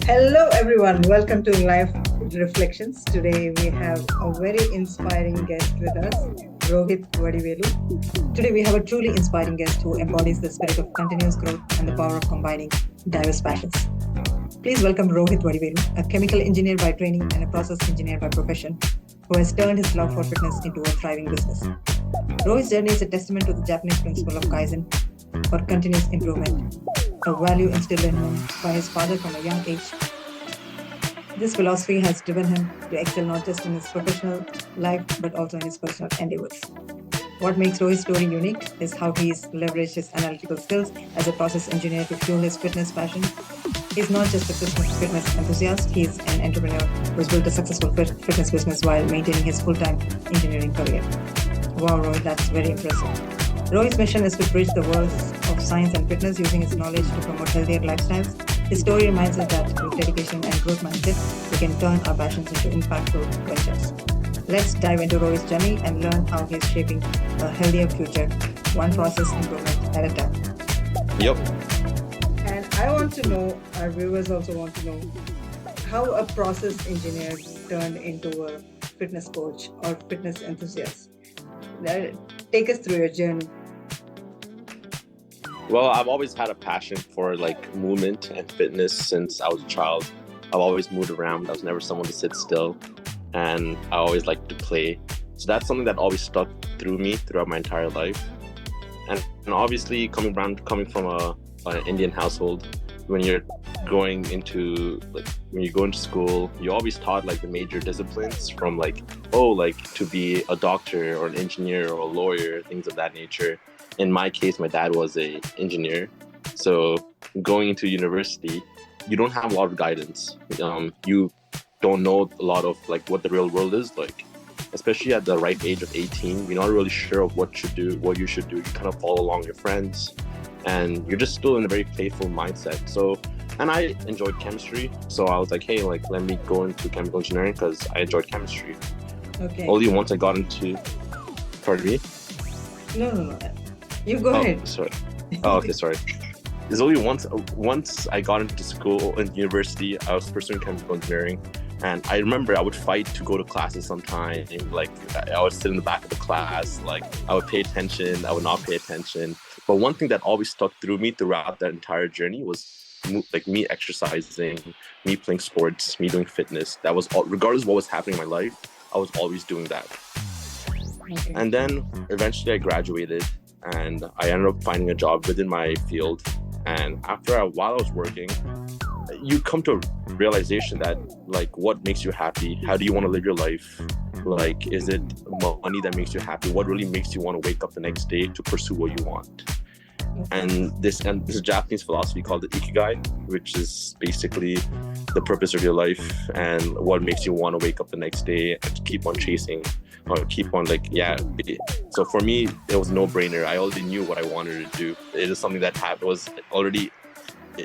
Hello, everyone. Welcome to Life Reflections. Today we have a very inspiring guest with us, Rogith Vadivelu. Today we have a truly inspiring guest who embodies the spirit of continuous growth and the power of combining diverse passions. Please welcome Rogith Vadivelu, a chemical engineer by training and a process engineer by profession, who has turned his love for fitness into a thriving business. Rohit's journey is a testament to the Japanese principle of Kaizen for continuous improvement, a value instilled in him by his father from a young age. This philosophy has driven him to excel not just in his professional life but also in his personal endeavors. What makes Rohit's story unique is how he's leveraged his analytical skills as a process engineer to fuel his fitness passion. He's not just a fitness enthusiast, he's an entrepreneur who's built a successful fitness business while maintaining his full-time engineering career. Wow, Rohit, that's very impressive. Rohit's mission is to bridge the worlds of science and fitness using his knowledge to promote healthier lifestyles. His story reminds us that with dedication and growth mindset, we can turn our passions into impactful ventures. Let's dive into Rohit's journey and learn how he's shaping a healthier future, one process improvement at a time. Yep. And I want to know, our viewers also want to know, how a process engineer turned into a fitness coach or fitness enthusiast. Take us through your journey. Well, I've always had a passion for movement and fitness since I was a child. I've always moved around. I was never someone to sit still, and I always liked to play. So that's something that always stuck through me throughout my entire life. And obviously, coming from an Indian household, when you're going into when you go into school, you're always taught the major disciplines from to be a doctor or an engineer or a lawyer, things of that nature. In my case, my dad was an engineer, so going into university, you don't have a lot of guidance. You don't know a lot of what the real world is like, especially at the ripe age of 18. You're not really sure of what you should do. You kind of follow along your friends, and you're just still in a very playful mindset. So, and I enjoyed chemistry, so I was like, hey, let me go into chemical engineering because I enjoyed chemistry. Okay. Only once I got into, pardon me? No. You go ahead. Sorry. Oh, okay, sorry. There's only once I got into school and university, I was pursuing chemical engineering. And I remember I would fight to go to classes sometimes. I would sit in the back of the class. I would pay attention, I would not pay attention. But one thing that always stuck through me throughout that entire journey was me exercising, me playing sports, me doing fitness. That was all, regardless of what was happening in my life, I was always doing that. Okay. And then eventually I graduated and I ended up finding a job within my field. And while I was working, you come to a realization that what makes you happy? How do you want to live your life? Is it money that makes you happy? What really makes you want to wake up the next day to pursue what you want? And this is a Japanese philosophy called the ikigai, which is basically the purpose of your life and what makes you want to wake up the next day and keep on chasing or keep on So for me, it was a no-brainer. I already knew what I wanted to do. It is something that was already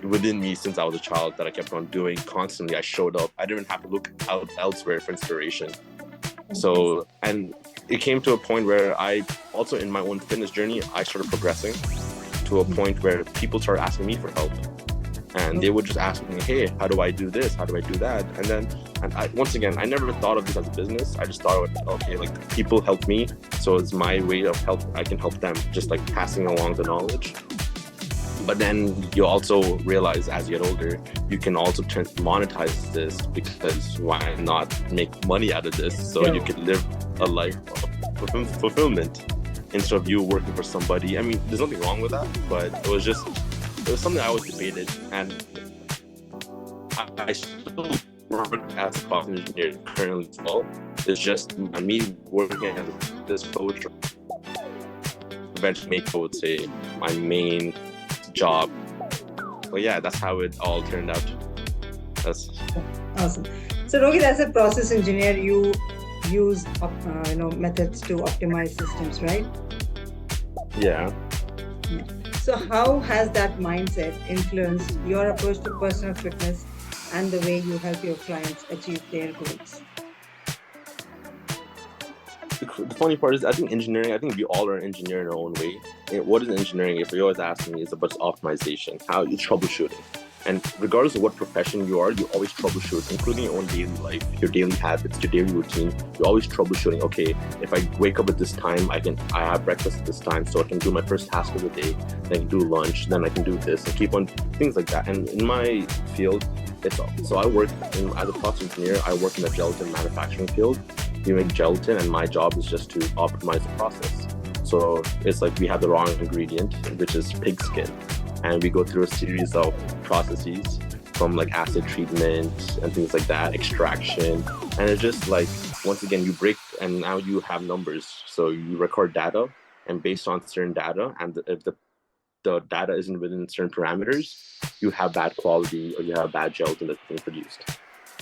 within me since I was a child that I kept on doing constantly. I showed up. I didn't have to look out elsewhere for inspiration. So, and it came to a point where I also, in my own fitness journey, I started progressing to a point where people started asking me for help. And they would just ask me, hey, how do I do this? How do I do that? And I, once again, I never thought of this as a business. I just thought, okay, people help me. So it's my way of I can help them, just passing along the knowledge. But then you also realize as you get older, you can also monetize this, because why not make money out of this? So you can live a life of fulfillment instead of you working for somebody. I mean, there's nothing wrong with that, but it was something I always debated. And I still work as a process engineer currently as well. It's just me working as this coach eventually make, I would say, my main job. But yeah, that's how it all turned out. That's awesome. So Rohit, as a process engineer, you use methods to optimize systems, right? Yeah. So how has that mindset influenced your approach to personal fitness and the way you help your clients achieve their goals? The funny part is, I think we all are an engineer in our own way. What is engineering? If you always ask me, it's about optimization, how you troubleshooting. And regardless of what profession you are, you always troubleshoot, including your own daily life, your daily habits, your daily routine. You're always troubleshooting. Okay, if I wake up at this time, I have breakfast at this time, so I can do my first task of the day. Then I can do lunch. Then I can do this, and keep on things like that. And in my field, so I work as a process engineer. I work in the gelatin manufacturing field. We make gelatin, and my job is just to optimize the process. So it's like we have the raw ingredient, which is pig skin, and we go through a series of processes from like acid treatment and things like that, extraction, and it's just like, once again, you break, and now you have numbers. So you record data, and based on certain data, and if the data isn't within certain parameters, you have bad quality or you have bad gelatin that's being produced.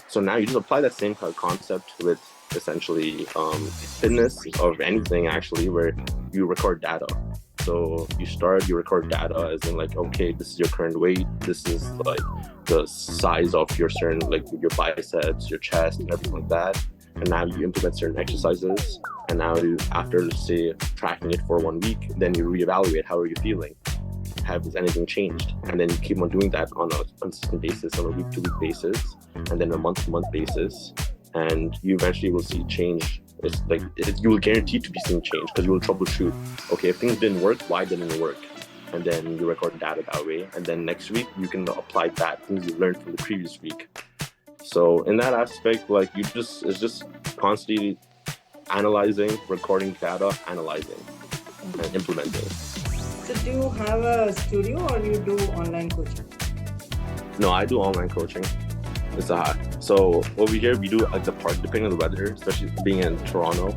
So now you just apply that same kind of concept with essentially fitness or anything, actually, where you record data. So you record data as in like, okay, this is your current weight, this is like the size of your certain, like your biceps, your chest, and everything like that. And now you implement certain exercises, and now after, say, tracking it for 1 week, then you reevaluate, how are you feeling? Has anything changed? And then you keep on doing that on a consistent basis, on a week-to-week basis, and then a month-to-month basis, and you eventually will see change. It's like you will guarantee to be seeing change, because you will troubleshoot. Okay, if things didn't work, why didn't it work? And then you record data that way, and then next week you can apply that things you learned from the previous week. So in that aspect, like it's just constantly analyzing, recording data, analyzing, and implementing. So do you have a studio or you do online coaching? No, I do online coaching. So over here we do like the park, depending on the weather, especially being in Toronto.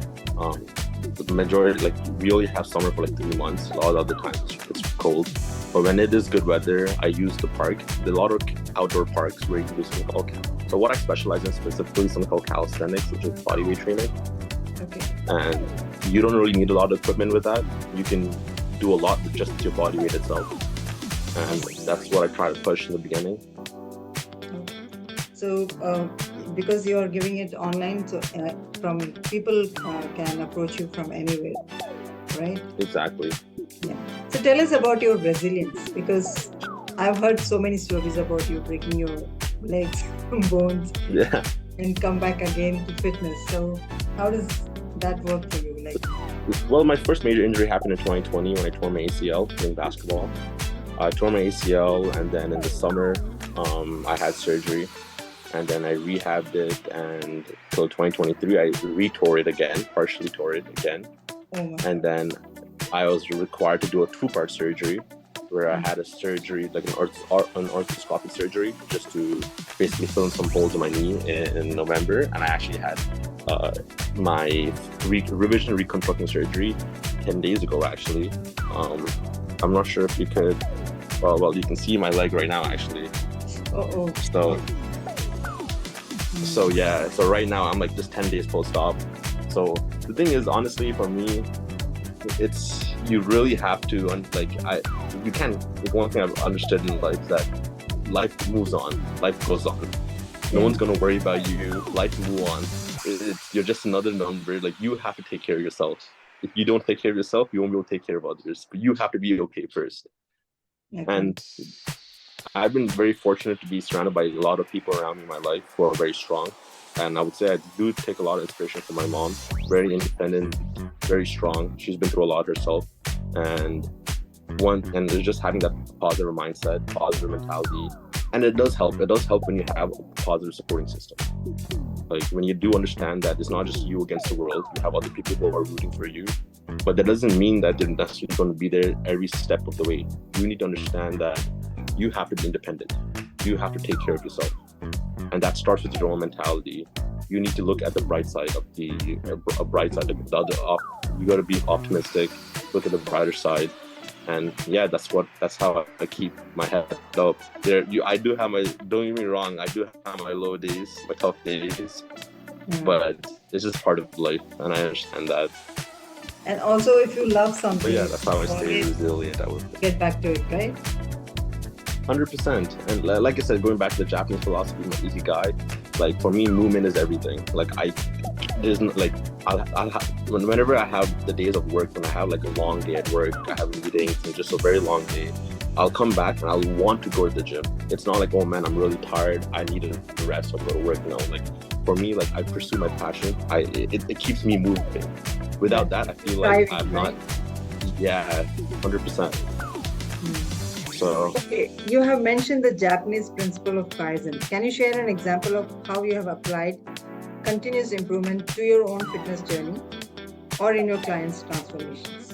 The majority, like, we only have summer for like 3 months. A lot of other times it's cold. But when it is good weather, I use the park. There are a lot of outdoor parks where you can do something called. So what I specialize in specifically is something called calisthenics, which is bodyweight training. Okay. And you don't really need a lot of equipment with that. You can do a lot with just your body weight itself. And that's what I try to push in the beginning. So because you're giving it online, so from people can approach you from anywhere, right? Exactly. Yeah. So tell us about your resilience, because I've heard so many stories about you breaking your legs, bones, Yeah. and come back again to fitness. So how does that work for you? Like, well, my first major injury happened in 2020 when I tore my ACL playing basketball. I tore my ACL, and then in the summer, I had surgery, and then I rehabbed it, and till 2023, I re-tore it again, partially tore it again. oh my And then I was required to do a 2-part surgery, where I had a surgery, like an arthroscopic surgery, just to basically fill in some holes in my knee in November. And I actually had my revision reconstructing surgery 10 days ago, actually. I'm not sure if you could, well, you can see my leg right now, actually. oh. So yeah, so right now I'm like just 10 days post-op. So the thing is, honestly, for me, it's, you really have to, you can't, like, one thing I've understood in life is that life moves on, life goes on. No one's gonna worry about you, life move on. You're just another number. Like, you have to take care of yourself. If you don't take care of yourself, you won't be able to take care of others, but you have to be okay first. Okay. And I've been very fortunate to be surrounded by a lot of people around me in my life who are very strong. And I would say I do take a lot of inspiration from my mom. Very independent, very strong. She's been through a lot herself. And it's just having that positive mindset, positive mentality. And it does help. It does help when you have a positive supporting system. Like, when you do understand that it's not just you against the world, you have other people who are rooting for you. But that doesn't mean that they're necessarily going to be there every step of the way. You need to understand that you have to be independent. You have to take care of yourself. And that starts with your own mentality. You need to look at the bright side of you got to be optimistic, look at the brighter side. And yeah, that's how I keep my head up. I do have don't get me wrong, I do have my low days, my tough days, but it's just part of life, and I understand that. And also, if you love something, but yeah, that's how I stay resilient. I would get back to it, right? 100%. And like I said, going back to the Japanese philosophy, my ikigai, like, for me, movement is everything. Like, whenever I have the days of work, when I have like a long day at work, I have meetings and just a very long day, I'll come back and I'll want to go to the gym. It's not like, oh man, I'm really tired, I need a rest, so I go to work. No, like for me, like I pursue my passion. It keeps me moving. Without that, I feel like Thriving, I'm right? not. Yeah, 100%. So Okay, you have mentioned the Japanese principle of Kaizen. Can you share an example of how you have applied continuous improvement to your own fitness journey or in your clients' transformations?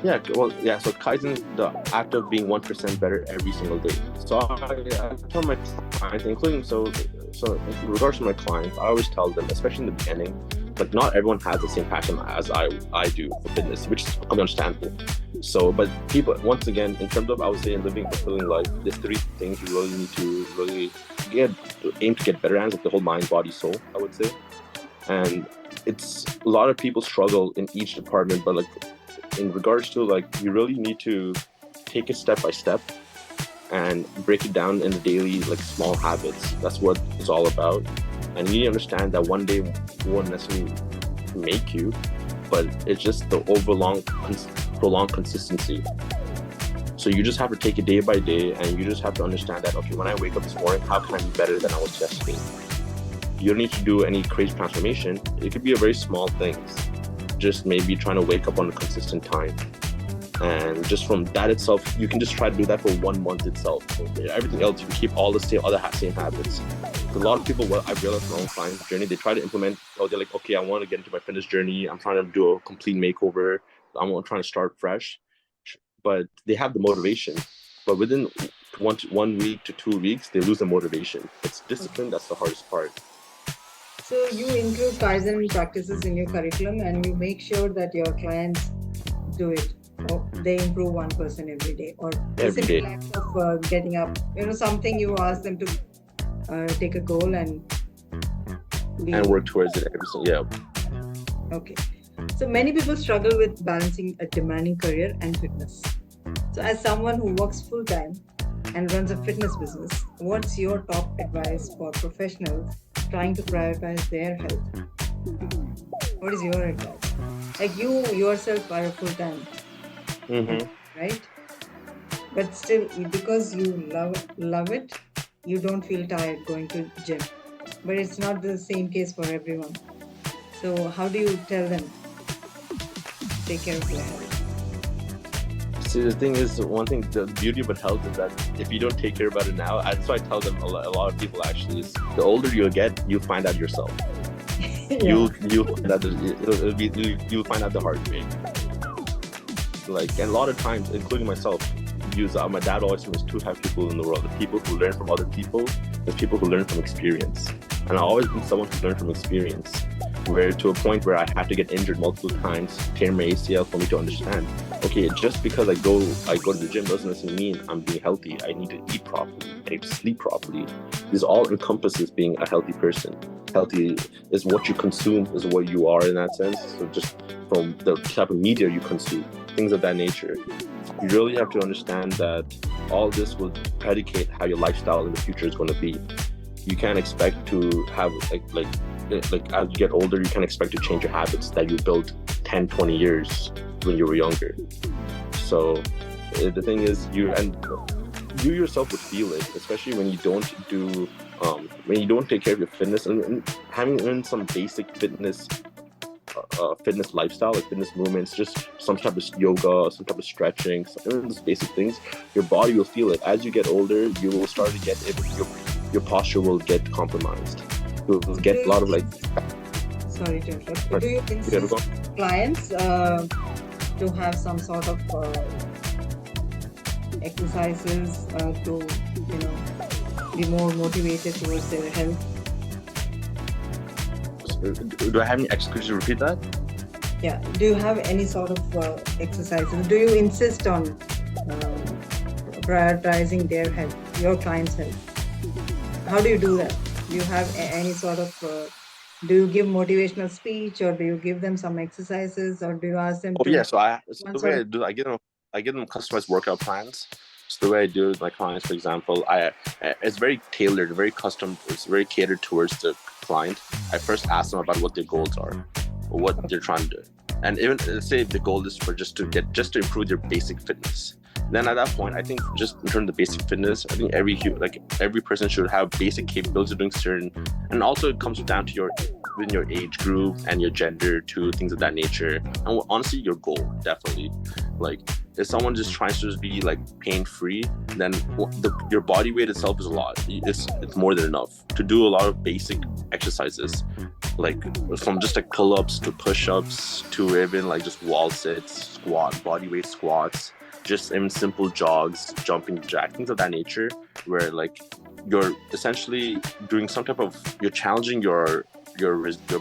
yeah, well, yeah. So Kaizen, the act of being 1% better every single day. So I tell my clients, including so in regards to my clients, I always tell them, especially in the beginning, like not everyone has the same passion as I do for fitness, which is completely understandable. So, but people, once again, in terms of I would say in living a fulfilling life, there's three things you really need to really get aim to get better at, like the whole mind, body, soul, I would say. And it's a lot of people struggle in each department, but like in regards to like you really need to take it step by step and break it down into daily like small habits. That's what it's all about. And you need to understand that one day won't necessarily make you, but it's just the prolonged consistency. So you just have to take it day by day, and you just have to understand that, okay, when I wake up this morning, how can I be better than I was yesterday? You don't need to do any crazy transformation. It could be a very small things. Just maybe trying to wake up on a consistent time. And just from that itself, you can just try to do that for 1 month itself. Everything else, you can keep all the same habits. A lot of people, what I've realized from my own client journey, they try to implement, they're like, okay, I want to get into my fitness journey. I'm trying to do a complete makeover. I'm trying to start fresh. But they have the motivation. But within 1 week to 2 weeks, they lose the motivation. It's discipline that's the hardest part. So you include Kaizen practices in your curriculum and you make sure that your clients do it. Or they improve 1% every day, or Every simple day. act of getting up. Something you ask them to take a goal and work towards it every single. Yeah. Okay. So many people struggle with balancing a demanding career and fitness. So as someone who works full time and runs a fitness business, what's your top advice for professionals trying to prioritize their health? What is your advice? Like you yourself are a full time, right? But still, because you love it, you don't feel tired going to gym. But it's not the same case for everyone. So how do you tell them to take care of their health? See, the thing is, one thing, the beauty about health is that if you don't take care about it now, that's why I tell them a lot of people actually is the older you get, you'll find out yourself. You'll find out you'll find out the hard way. Like, and a lot of times, including myself, my dad always said there's two types of people in the world: the people who learn from other people, there's people who learn from experience. And I've always been someone who learned from experience, where to a point where I had to get injured multiple times, tear my ACL for me to understand. Okay, just because I go to the gym doesn't necessarily mean I'm being healthy. I need to eat properly. I need to sleep properly. This all encompasses being a healthy person. Healthy is what you consume, is what you are in that sense. So just from the type of media you consume, things of that nature. You really have to understand that all this will predicate how your lifestyle in the future is going to be. You can't expect to have like as you get older, you can't expect to change your habits that you built 10, 20 years when you were younger. So the thing is, you yourself would feel it, especially when you don't take care of your fitness and having in some basic fitness lifestyle, like fitness movements, just some type of yoga, some type of stretching, some those basic things. Your body will feel it. As you get older, you will start to get it. Your posture will get compromised. You'll get a lot of like. Sorry to interrupt. Do you insist clients to have some sort of exercises to be more motivated towards their health? Do I have any excuses? Repeat that? Yeah. Do you have any sort of exercises? Do you insist on prioritizing their health, your client's health? How do you do that? Do you have any sort of do you give motivational speech, or do you give them some exercises, or do you ask them to? Yeah. So the way I do, I give them customized workout plans. So the way I do it with my clients, for example, it's very tailored, very custom. It's very catered towards the client. I first ask them about what their goals are, or what they're trying to do, and even say the goal is for just to improve their basic fitness. then at that point, I think just in terms of basic fitness, I think every person should have basic capabilities of doing certain, and also it comes down to your age group and your gender too, things of that nature, and honestly your goal. Definitely, like if someone just tries to just be like pain free, then your body weight itself is a lot. It's more than enough to do a lot of basic exercises, like from just like pull-ups to push-ups to even like just wall sits, body weight squats, just even simple jogs, jumping jack, things of that nature, where like you're essentially doing some type of, you're challenging your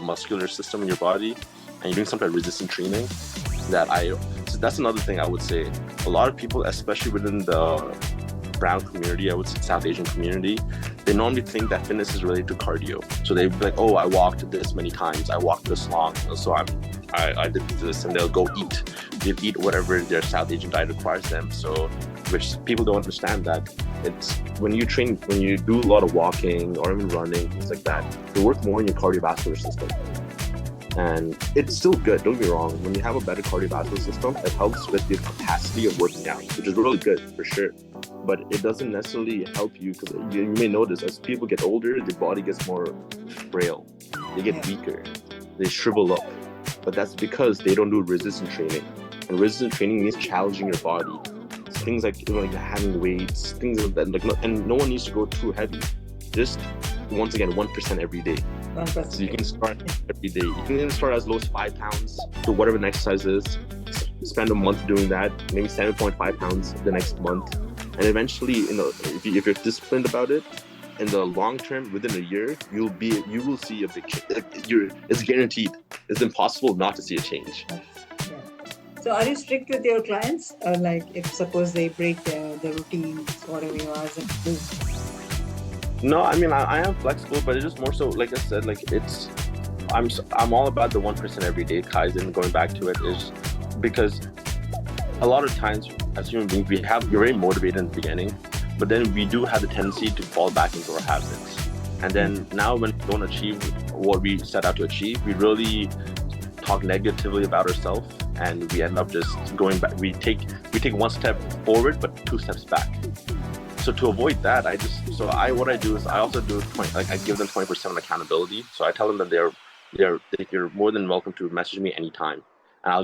muscular system in your body, and you're doing some type of resistance training. So that's another thing I would say. A lot of people, especially within the brown community, I would say South Asian community, they normally think that fitness is related to cardio. So they'd be like, oh, I walked this many times, I walked this long, so I did this, and they'll go eat. They'll eat whatever their South Asian diet requires them. So, which people don't understand that it's when you do a lot of walking or even running, things like that, you work more in your cardiovascular system. And it's still good, don't get me wrong. When you have a better cardiovascular system, it helps with your capacity of working out, which is really good for sure. But it doesn't necessarily help you, because you may notice as people get older, their body gets more frail. They get weaker. They shrivel up. But that's because they don't do resistance training. And resistance training means challenging your body. So things like, like having weights, things like that. And no one needs to go too heavy. Just, once again, 1% every day. 1%. So you can start every day. You can start as low as 5 pounds to whatever the next exercise is. Spend a month doing that, maybe 7.5 pounds the next month. And eventually, if you're disciplined about it, in the long term, within a year, you will see a big change. It's guaranteed. It's impossible not to see a change. Yeah. So are you strict with your clients? Or like if suppose they break the routines, whatever you ask them to do? No, I mean, I am flexible, but it's just more so, like I said, like I'm all about the 1% every day Kaizen. Going back to it is because a lot of times as human beings, you're very motivated in the beginning, but then we do have the tendency to fall back into our habits. And then now when we don't achieve what we set out to achieve, we really talk negatively about ourselves, and we end up just going back. We take one step forward, but 2 steps back. So to avoid that, what I do is I also do I give them 20% accountability. So I tell them that you're more than welcome to message me anytime, and I'll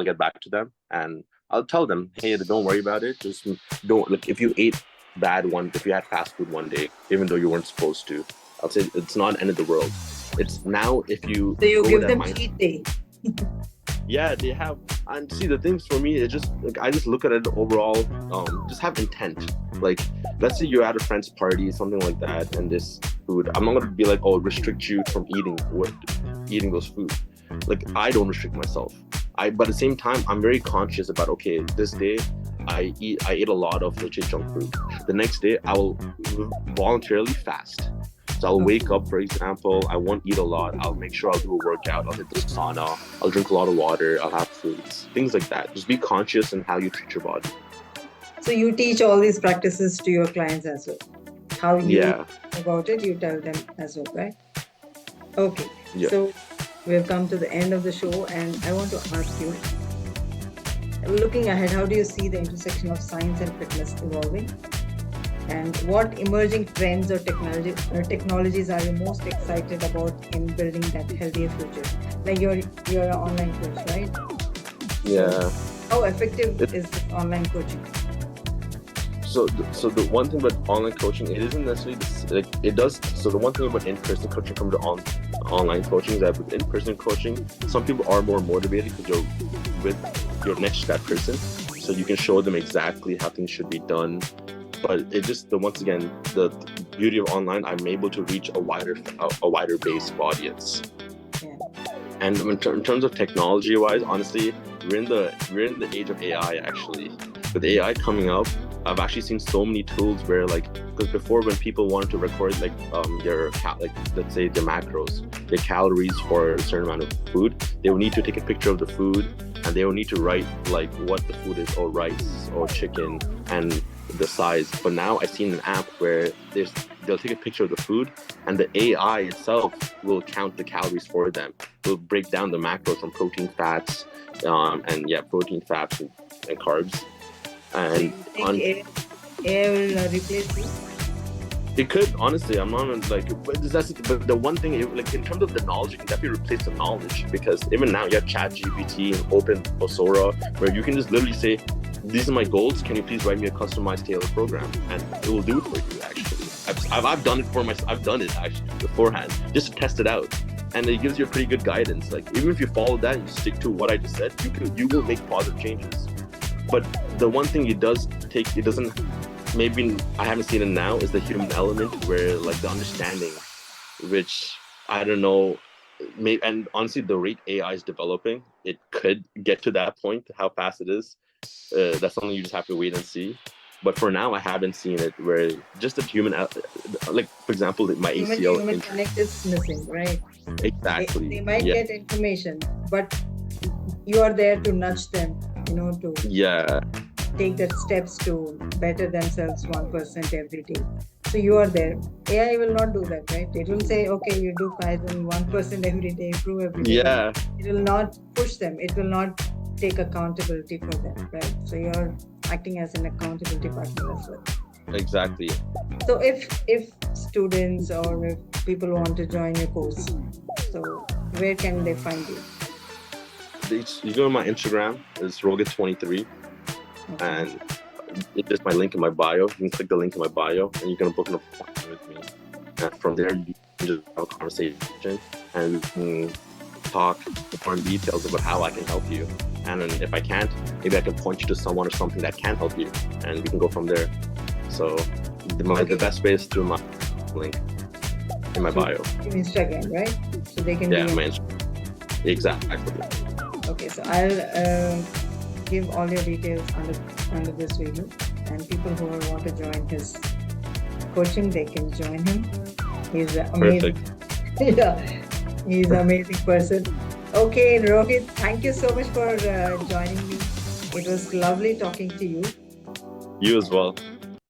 get back to them, and I'll tell them, hey, don't worry about it. Just don't, like, if you ate if you had fast food one day, even though you weren't supposed to, I'll say it's not the end of the world. It's now if you. So you give them cheat day. Yeah, they have. And see, the things for me, it's just like I just look at it overall. Just have intent. Like, let's say you're at a friend's party, something like that, and this food, I'm not gonna be like, oh, restrict you from eating those food. Like, I don't restrict myself. But at the same time, I'm very conscious about, okay, this day I ate a lot of legit junk food. The next day I will voluntarily fast. So I'll wake up, for example, I won't eat a lot. I'll make sure I'll do a workout. I'll hit the sauna. I'll drink a lot of water. I'll have fruits, things like that. Just be conscious in how you treat your body. So you teach all these practices to your clients as well. How you about it, you tell them as well, right? Okay. Yeah. So we've come to the end of the show, and I want to ask you, looking ahead, how do you see the intersection of science and fitness evolving? And what emerging trends or technologies are you most excited about in building that healthier future? Like you're an online coach, right? Yeah. So how effective is this online coaching? So the one thing about online coaching, it isn't necessarily it does. So the one thing about in-person coaching from the online coaching is that with in-person coaching, some people are more motivated because you're with your next to that person, so you can show them exactly how things should be done. But it just, once again, the beauty of online, I'm able to reach a wider base of audience. Yeah. And in terms of technology-wise, honestly, we're in the age of AI. Actually, with AI coming up, I've actually seen so many tools where, like, because before when people wanted to record let's say their macros, their calories for a certain amount of food, they would need to take a picture of the food, and they would need to write like what the food is, or rice or chicken, and the size. But now I've seen an app where they'll take a picture of the food, and the AI itself will count the calories for them. It'll break down the macros from protein, fats, and carbs. So And you think AI will replace you? it could, honestly. I'm not like, but the one thing, like in terms of the knowledge, you can definitely replace the knowledge, because even now you have Chat GPT and Open Sora, where you can just literally say, "These are my goals. Can you please write me a customized tailored program?" And it will do it for you. Actually, I've done it for myself. I've done it actually beforehand, just to test it out, and it gives you a pretty good guidance. Like even if you follow that, and you stick to what I just said, you will make positive changes. But the one thing it doesn't, maybe I haven't seen it now, is the human element, where like the understanding, which I don't know, maybe, and honestly, the rate AI is developing, it could get to that point. How fast it is, that's something you just have to wait and see. But for now, I haven't seen it where just the human, like for example, my Human to ACL. human connect is missing, right? Exactly. They might get information, but you are there to nudge them, to take the steps to better themselves 1% every day. So you are there. AI will not do that, right? It will say, okay, you do Kaizen 1% every day, improve every day. Yeah. It will not push them. It will not take accountability for them, right? So you're acting as an accountability partner as well. Exactly. So if students or if people want to join your course, so where can they find you? You go to my Instagram, it's Rogith 23, and it's just my link in my bio. You can click the link in my bio, and you can book an appointment with me. And from there, you can just have a conversation, and we can talk more in details about how I can help you. And then if I can't, maybe I can point you to someone or something that can help you, and we can go from there. So the best way is through my link in my bio. Instagram, right? So they can my Instagram. Exactly. Okay, so I'll give all your details under this video, and people who want to join his coaching, they can join him. He's amazing. Perfect. Yeah, he's an amazing person. Okay, Rohit, thank you so much for joining me. It was lovely talking to you. You as well.